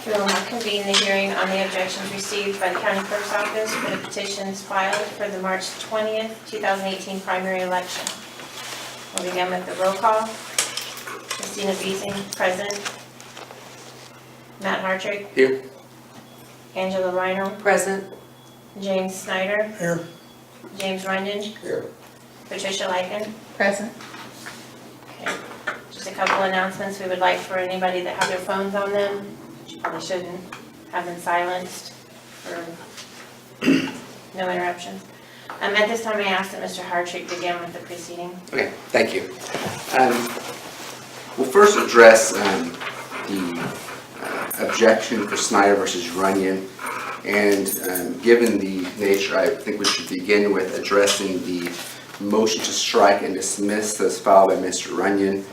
We will not convene the hearing on the objections received by the County Clerk's Office for the petitions filed for the March 20th, 2018 primary election. We'll begin with the roll call. Christina Beesing, present. Matt Hartrick. Here. Angela Reiner. Present. James Snyder. Here. James Runyon. Here. Patricia Lyken. Present. Okay. Just a couple announcements. We would like for anybody that have their phones on them, which you probably shouldn't, have them silenced for no interruptions. At this time, I ask that Mr. Hartrick begin with the proceeding. Okay, thank you. We'll first address the objection for Snyder versus Runyon, and given the nature, I think we should begin with addressing the motion to strike and dismiss that's filed by Mr. Runyon.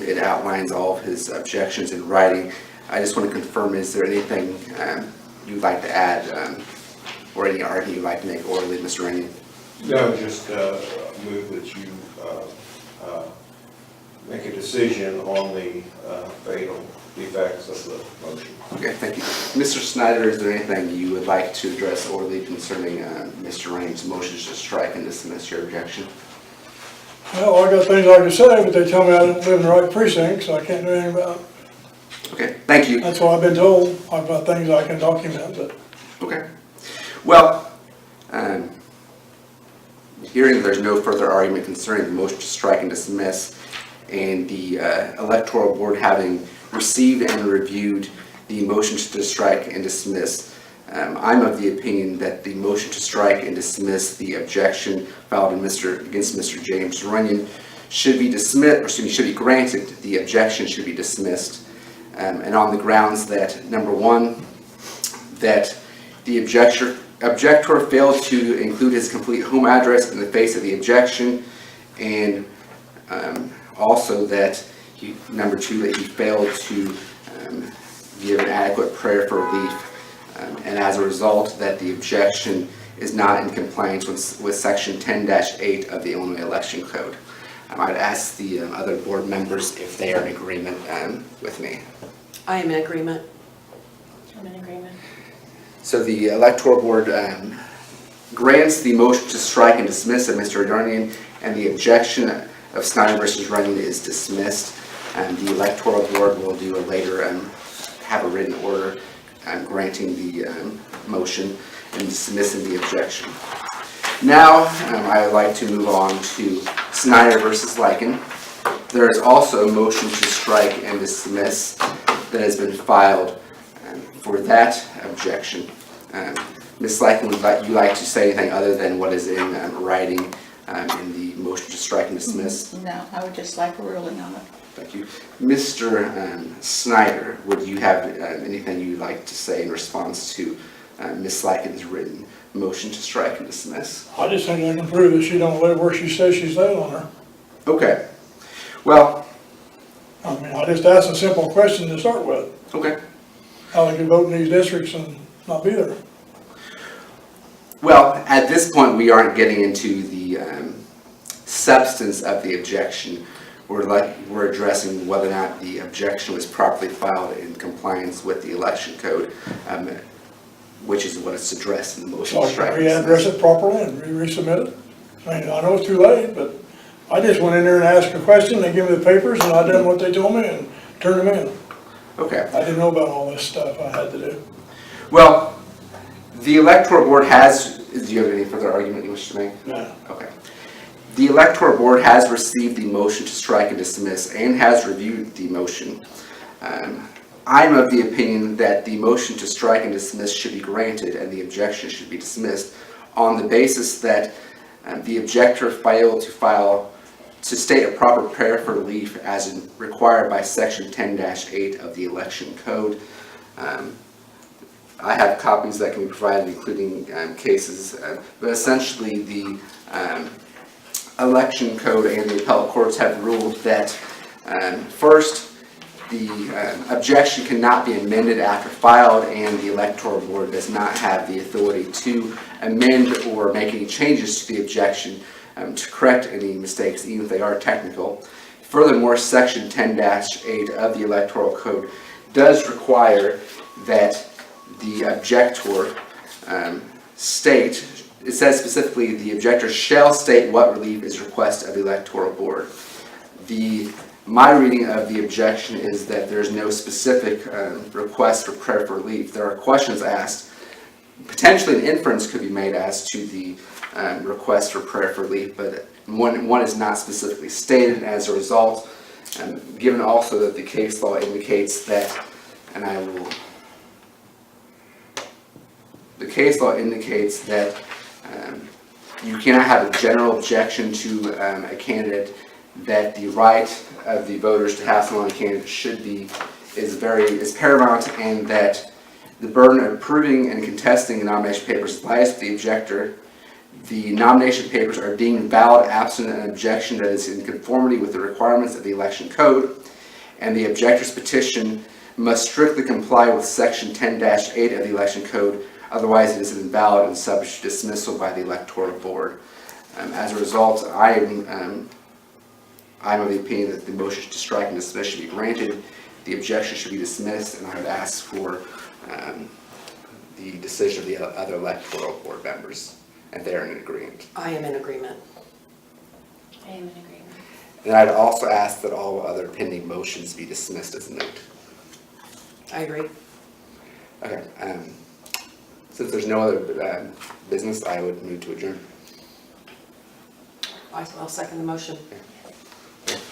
It outlines all of his objections in writing. I just want to confirm, is there anything you'd like to add or any argument you'd like to make orally, Mr. Runyon? No, just move that you make a decision on the fatal defects of the motion. Okay, thank you. Mr. Snyder, is there anything you would like to address orally concerning Mr. Runyon's motions to strike and dismiss your objection? Well, I got things I can say, but they tell me I don't live in the right precinct, so I can't do anything about it. Okay, thank you. That's what I've been told. I've got things I can document, but Okay. Well, hearing there's no further argument concerning the motion to strike and dismiss, and the electoral board having received and reviewed the motion to strike and dismiss, I'm of the opinion that the motion to strike and dismiss the objection filed against Mr. James Runyon should be dismissed, or excuse me, should be granted. The objection should be dismissed, and on the grounds that, number one, that the objector failed to include his complete home address in the face of the objection, and also that number two, that he failed to give an adequate prayer for relief, and as a result that the objection is not in compliance with section 10-8 of the Illinois Election Code. I might ask the other board members if they are in agreement with me. I am in agreement. I'm in agreement. So the electoral board grants the motion to strike and dismiss of Mr. Runyon, and the objection of Snyder versus Runyon is dismissed. And the electoral board will do a later have a written order granting the motion and dismissing the objection. Now I would like to move on to Snyder versus Lyken. There is also a motion to strike and dismiss that has been filed for that objection. Ms. Lyken, would you like to say anything other than what is in writing in the motion to strike and dismiss? No, I would just like a ruling on it. Thank you. Mr. Snyder, would you have anything you'd like to say in response to Ms. Lyken's written motion to strike and dismiss? I just think I can prove that she don't live where she says she's living on her. Okay. Well, I mean, I just asked a simple question to start with. okay. How they can vote in these districts and not be there. Well, at this point, we aren't getting into the substance of the objection. We're addressing whether or not the objection was properly filed in compliance with the election code, which is what it's addressed in the motion So to strike I and can dismiss. readdress it properly and resubmit it. I mean, I know it's too late, but I just went in there and asked a question, they gave me the papers, and I done what they told me and turned them in. Okay. I didn't know about all this stuff I had to do. Well, the electoral board has, do you have any further argument you wish to make? No. Okay. The electoral board has received the motion to strike and dismiss and has reviewed the motion. I'm of the opinion that the motion to strike and dismiss should be granted and the objection should be dismissed on the basis that the objector failed to state a proper prayer for relief as required by section 10-8 of the election code. I have copies that can be provided, including cases, but essentially the election code and the appellate courts have ruled that first, the objection cannot be amended after filed, and the electoral board does not have the authority to amend or make any changes to the objection to correct any mistakes, even if they are technical. Furthermore, section 10-8 of the electoral code does require that the objector state, it says specifically, the objector shall state what relief is requested of the electoral board. My reading of the objection is that there's no specific request for prayer for relief. There are questions asked. Potentially an inference could be made as to the request for prayer for relief, but one is not specifically stated. As a result, given also that the case law indicates that, the case law indicates that you cannot have a general objection to a candidate, that the right of the voters to have someone on a candidate is paramount, and that the burden of proving and contesting the nomination papers lies with the objector. The nomination papers are deemed valid absent an objection that is in conformity with the requirements of the election code, and the objector's petition must strictly comply with section 10-8 of the election code, otherwise it is invalid and subject to dismissal by the electoral board. As a result, I'm of the opinion that the motion to strike and dismiss should be granted, the objection should be dismissed, and I would ask for the decision of the other electoral board members, and they're in agreement. I am in agreement. I am in agreement. And I'd also ask that all other pending motions be dismissed as moot. I agree. Okay, since there's no other business, I would move to adjourn. I'll second the motion.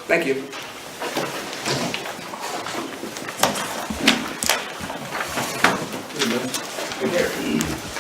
Thank you. Good.